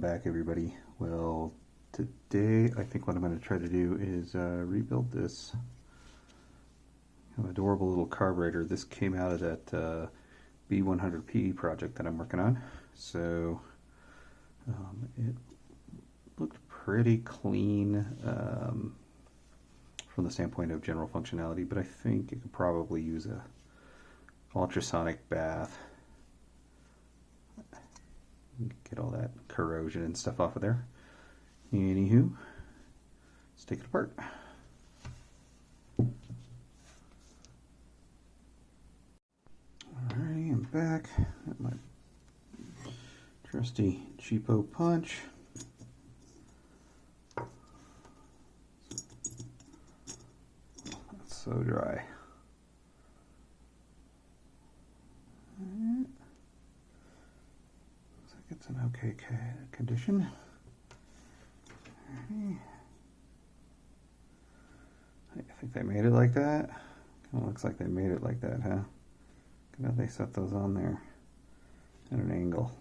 back, everybody. Well, today I think what I'm going to try to do is rebuild this adorable little carburetor. This came out of that B100P project that I'm working on. So it looked pretty clean from the standpoint of general functionality, but I think it could probably use a ultrasonic bath. Get all that corrosion and stuff off of there. Anywho, let's take it apart. Alrighty, I'm back. Got my trusty cheapo punch. That's so dry. It's an okay condition. I think they made it like that. Kind of looks like they made it like that, huh? Look at how they set those on there at an angle.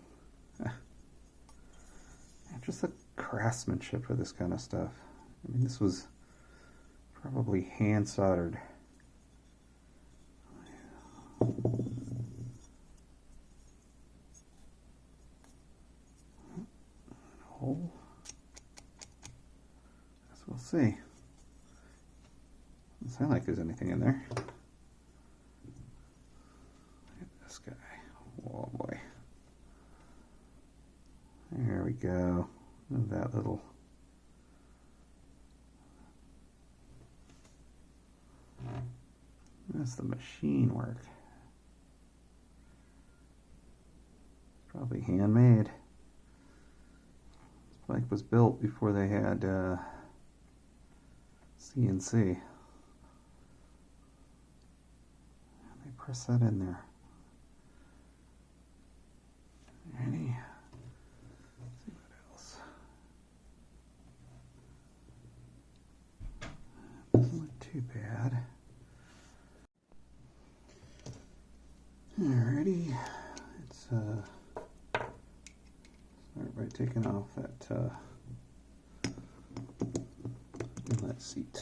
Just the craftsmanship for this kind of stuff. I mean, this was probably hand soldered. Hole. Guess we'll see. Doesn't sound like there's anything in there. Look at this guy. Oh boy. There we go. Look at that little. That's the machine work. Probably handmade. Bike was built before they had CNC. They press that in there. Ready? Let's see what else. Doesn't look too bad. Alrighty. It's start by taking off that inlet seat.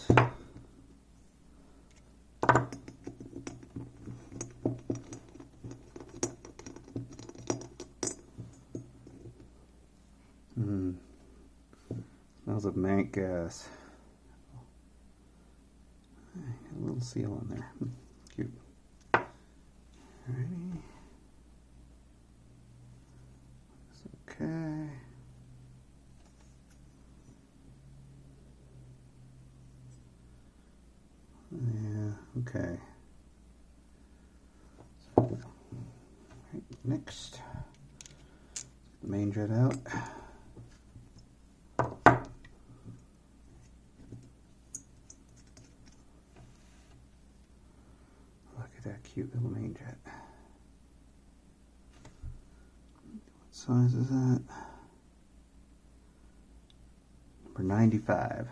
Smells of mank gas. Got a little seal on there. Cute. Alrighty. Okay. Yeah, okay. So, right, next, the main jet out. Look at that cute little main jet. What size is that? Number 95.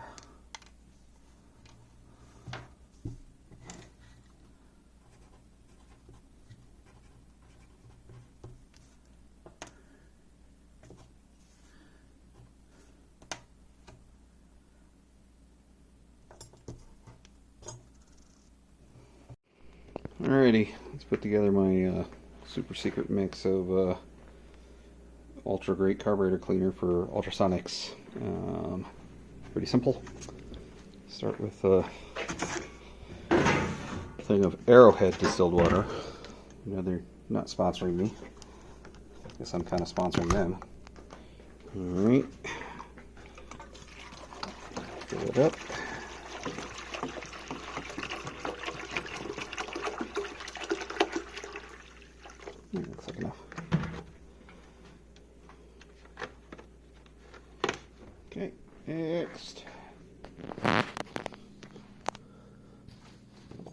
Alrighty, let's put together my super secret mix of ultra great carburetor cleaner for ultrasonics. Pretty simple. Start with a thing of Arrowhead distilled water. You know, they're not sponsoring me. Guess I'm kind of sponsoring them. Alright. Fill it up. Looks like enough. Okay, next.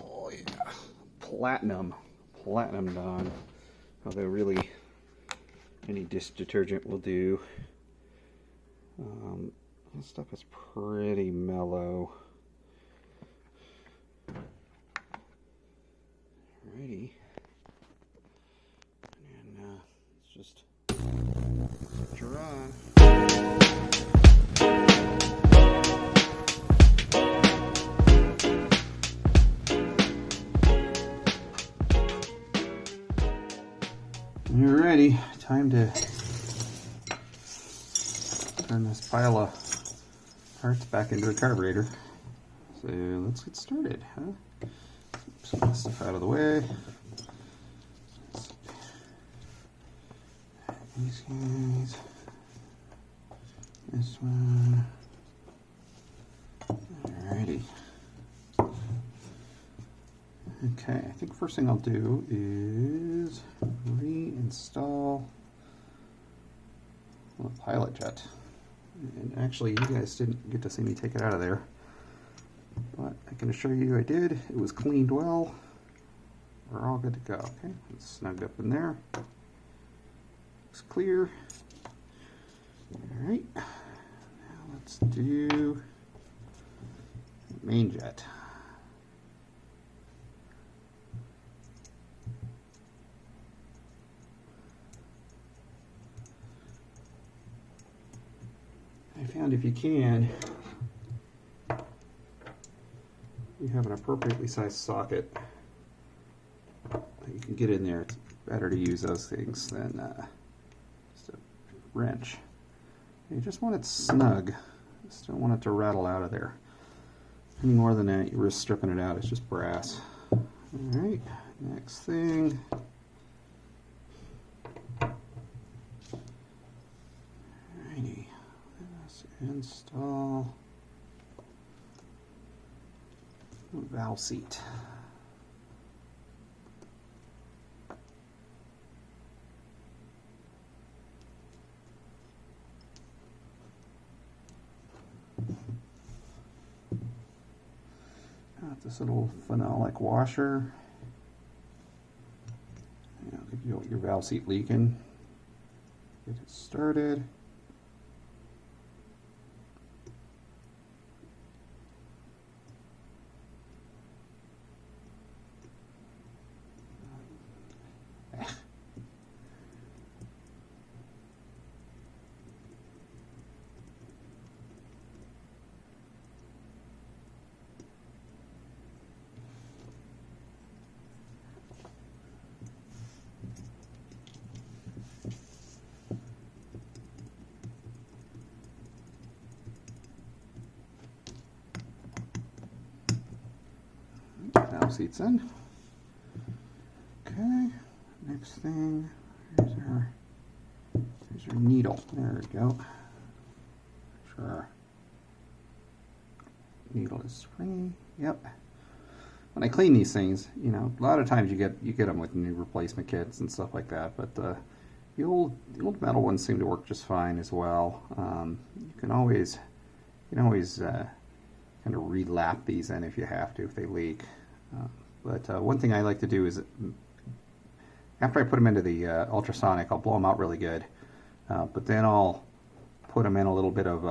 Oh yeah, platinum Dawn. Although really, any dish detergent will do. This stuff is pretty mellow. Alrighty. And just put her on. time to turn this pile of parts back into a carburetor. So let's get started, huh? Some of this stuff out of the way. These guys. This one. Alrighty. Okay, I think first thing I'll do is reinstall the pilot jet. And actually, you guys didn't get to see me take it out of there, but I can assure you I did. It was cleaned well. We're all good to go. Okay, it's snugged up in there. Looks clear. Alright, now let's do main jet. I found if you can, you have an appropriately sized socket that you can get in there. It's better to use those things than just a wrench. You just want it snug. Just don't want it to rattle out of there. Any more than that, you risk stripping it out. It's just brass. Alright, next thing. Alrighty, let's install a valve seat. Got this little phenolic washer. If you want your valve seat leaking, get it started. Valve seats in. Okay, next thing, here's our needle. There we go. Sure. Needle is springy. Yep. When I clean these things, you know, a lot of times you get them with new replacement kits and stuff like that, but the old metal ones seem to work just fine as well. You can always kind of relap these in if you have to, if they leak. But one thing I like to do is, after I put them into the ultrasonic, I'll blow them out really good. But then I'll put them in a little bit of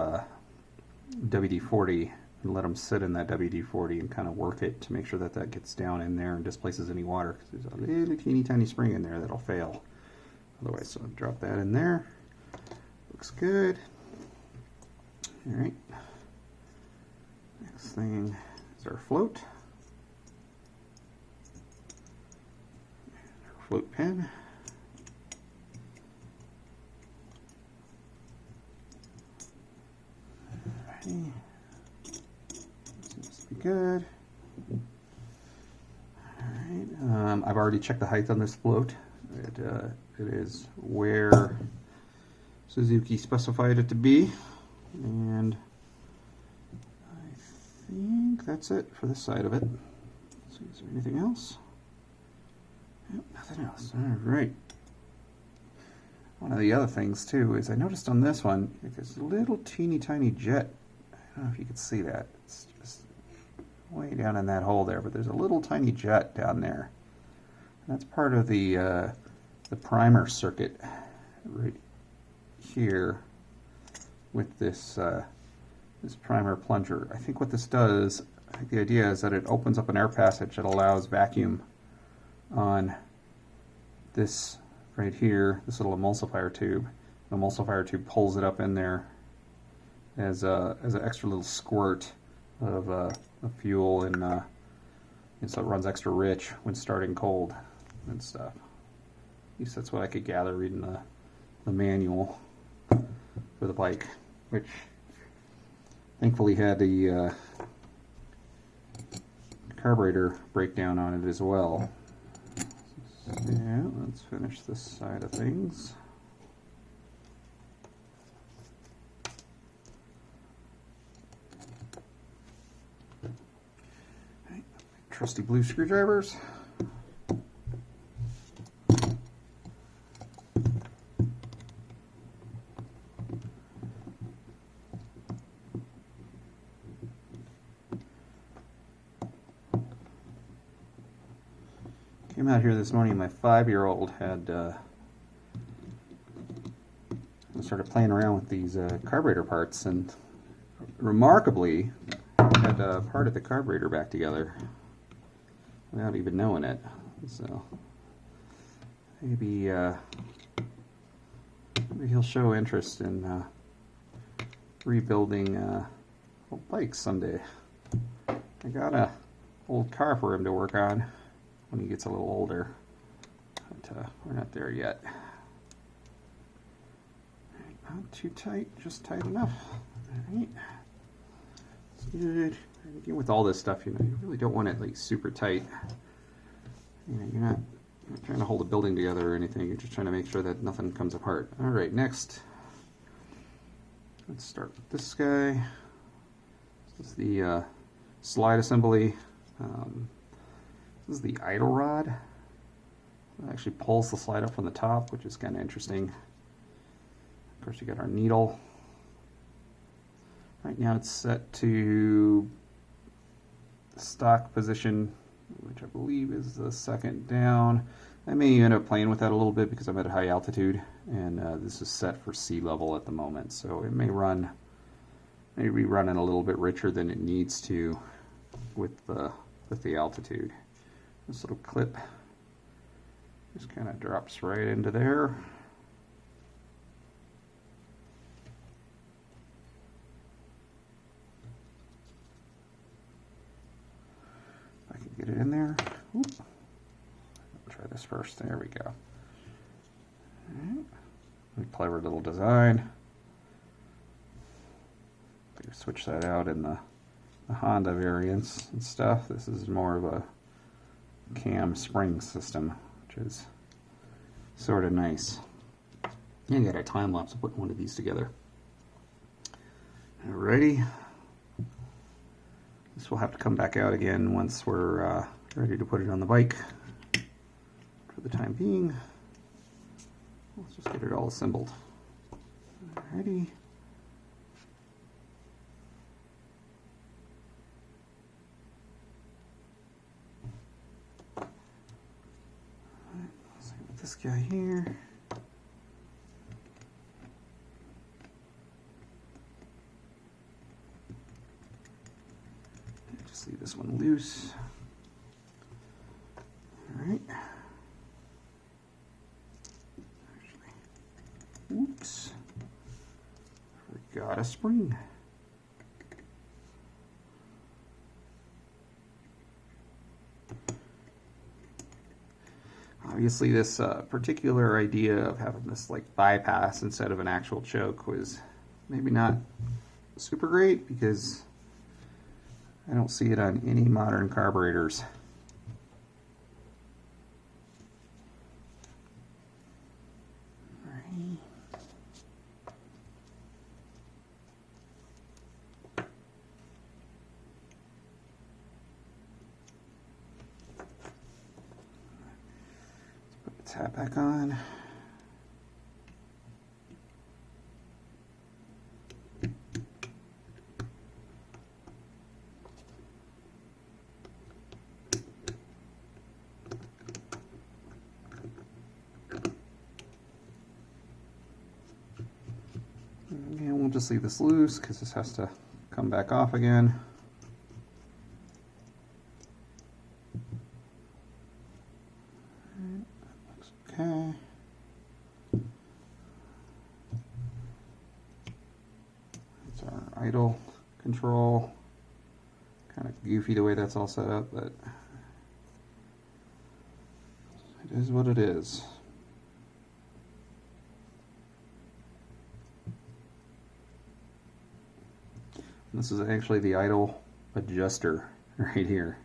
WD-40 and let them sit in that WD-40 and kind of work it to make sure that that gets down in there and displaces any water, because there's a little teeny tiny spring in there that'll fail. Otherwise, so I'll drop that in there. Looks good. Alright. Next thing is our float. Float pin. Alrighty. Seems to be good. Alright, I've already checked the height on this float. It is where Suzuki specified it to be, and I think that's it for this side of it. Let's see, is there anything else? Yep, nothing else. Alright. One of the other things too is I noticed on this one, there's a little teeny tiny jet. I don't know if you can see that. It's just way down in that hole there, but there's a little tiny jet down there. And that's part of the primer circuit right here with this this primer plunger. I think what this does, I think the idea is that it opens up an air passage that allows vacuum on this right here, this little emulsifier tube. The emulsifier tube pulls it up in there as an extra little squirt of fuel, and so it runs extra rich when starting cold and stuff. At least that's what I could gather reading the manual for the bike, which thankfully had the carburetor breakdown on it as well. Yeah, let's finish this side of things. Right, trusty blue screwdrivers. Came out here this morning, my 5-year-old had started playing around with these carburetor parts, and remarkably had parted the carburetor back together without even knowing it. So maybe he'll show interest in rebuilding old bikes someday. I got a old car for him to work on when he gets a little older, but we're not there yet. Not too tight, just tight enough. All right, that's good. Again, with all this stuff, you really don't want it like super tight. You're not trying to hold a building together or anything. You're just trying to make sure that nothing comes apart. All right, next, let's start with this guy. This is the slide assembly. This is the idle rod. It actually pulls the slide up from the top, which is kind of interesting. Of course, you got our needle. Right now it's set to the stock position, which I believe is the second down. I may end up playing with that a little bit because I'm at a high altitude, and this is set for sea level at the moment, so it may be running a little bit richer than it needs to with the altitude. This little clip just kind of drops right into there. If I can get it in there. Oop. Try this first. There we go. Right. Clever little design. Switch that out in the Honda variants and stuff. This is more of a cam spring system, which is sort of nice. And you got a time lapse of putting one of these together. Alrighty. This will have to come back out again once we're ready to put it on the bike. For the time being, let's just get it all assembled. Alrighty. This guy here. Just leave this one loose. All right. Actually, oops. Forgot a spring. Obviously, this particular idea of having this like bypass instead of an actual choke was maybe not super great, because I don't see it on any modern carburetors. Tap back on. And we'll just leave this loose because this has to come back off again. Okay. That's our idle control. Kind of goofy the way that's all set up, but it is what it is. This is actually the idle adjuster right here.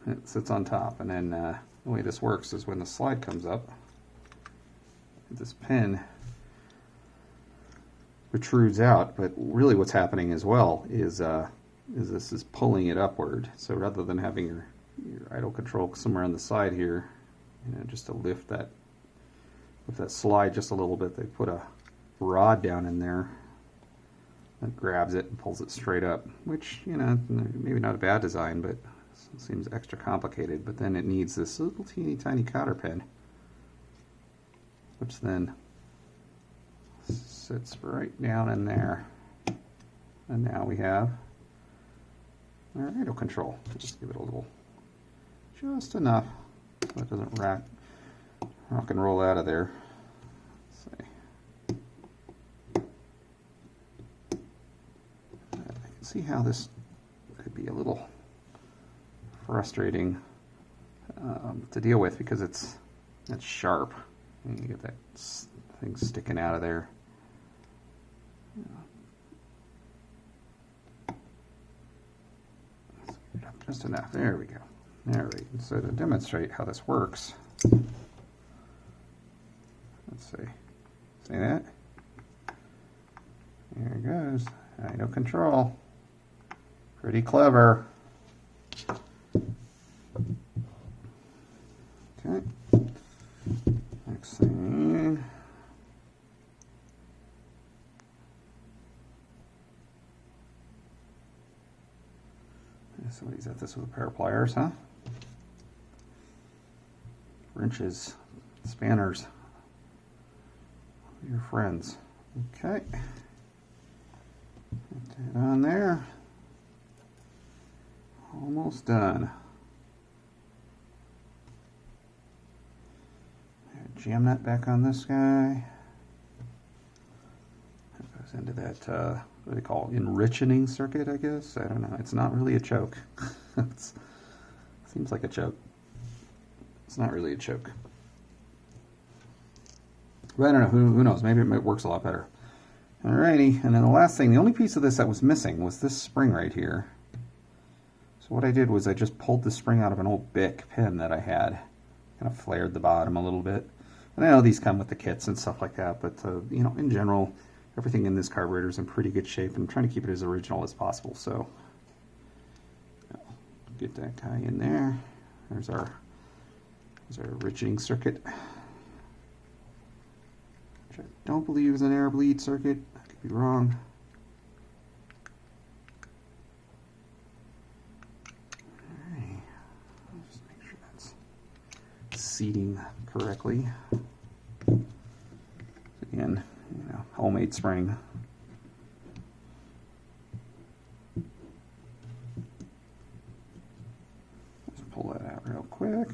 It sits on top, and then the way this works is when the slide comes up, this pin protrudes out, but really what's happening as well is this is pulling it upward. So rather than having your idle control somewhere on the side here, just to lift that slide just a little bit, they put a rod down in there that grabs it and pulls it straight up, which, maybe not a bad design, but it seems extra complicated. But then it needs this little teeny tiny cotter pin, which then sits right down in there. And now we have our idle control. Just give it a little, just enough so it doesn't rock and roll out of there. Let's see. I can see how this could be a little frustrating to deal with, because it's sharp and you get that thing sticking out of there. Let's get it up just enough. There we go. There we go. So to demonstrate how this works, let's see. See that? There it goes. Idle control. Pretty clever. Okay. Next thing. Somebody's at this with a pair of pliers, huh? Wrenches, spanners, your friends. Okay. Put that on there. Almost done. Jam that back on this guy. That goes into that, what do they call it? Enrichening circuit, I guess? I don't know. It's not really a choke. It seems like a choke. It's not really a choke. But I don't know. Who knows? Maybe it works a lot better. Alrighty. And then the last thing, the only piece of this that was missing was this spring right here. So what I did was I just pulled the spring out of an old Bic pin that I had. Kind of flared the bottom a little bit. And I know these come with the kits and stuff like that, but in general, everything in this carburetor is in pretty good shape, and I'm trying to keep it as original as possible. So get that guy in there. There's our enriching circuit, which I don't believe is an air bleed circuit. I could be wrong. Alright, I'll just make sure that's seating correctly. Again, homemade spring. Just pull that out real quick.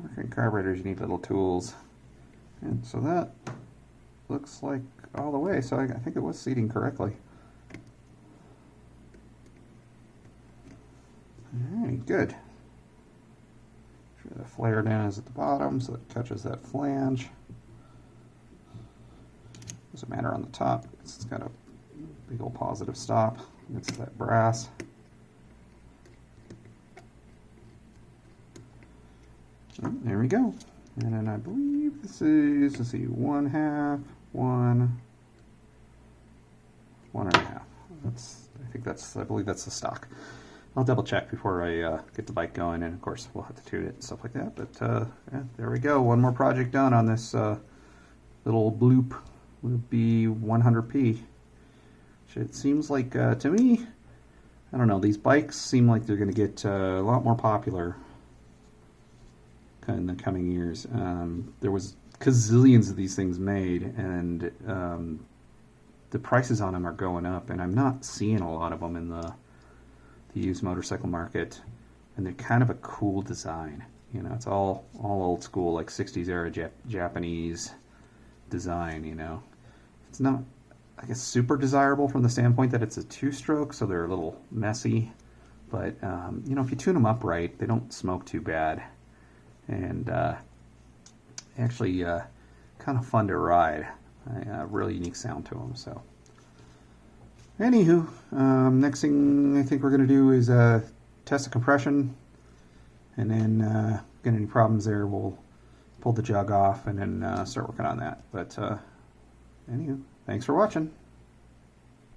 Working carburetors, you need little tools. And so that looks like all the way, so I think it was seating correctly. Alright, good. Make sure the flare down is at the bottom so it touches that flange. Doesn't matter on the top, it's got a big old positive stop. It's that brass. Oh, there we go. And then I believe this is, let's see, 1/2, 1, 1.5. I believe that's the stock. I'll double check before I get the bike going, and of course we'll have to tune it and stuff like that. But yeah, there we go. One more project done on this little Bloop B100P. It seems like, to me, I don't know, these bikes seem like they're going to get a lot more popular in the coming years. There was gazillions of these things made, and the prices on them are going up, and I'm not seeing a lot of them in the used motorcycle market, and they're kind of a cool design. It's all old school, like 60s era Japanese design. It's not, I guess, super desirable from the standpoint that it's a two-stroke, so they're a little messy, But, you know, if you tune them up right, they don't smoke too bad. And actually kind of fun to ride. A really unique sound to them. So, anywho, next thing I think we're going to do is test the compression. And then, get any problems there, we'll pull the jug off and then start working on that. But, anywho, thanks for watching.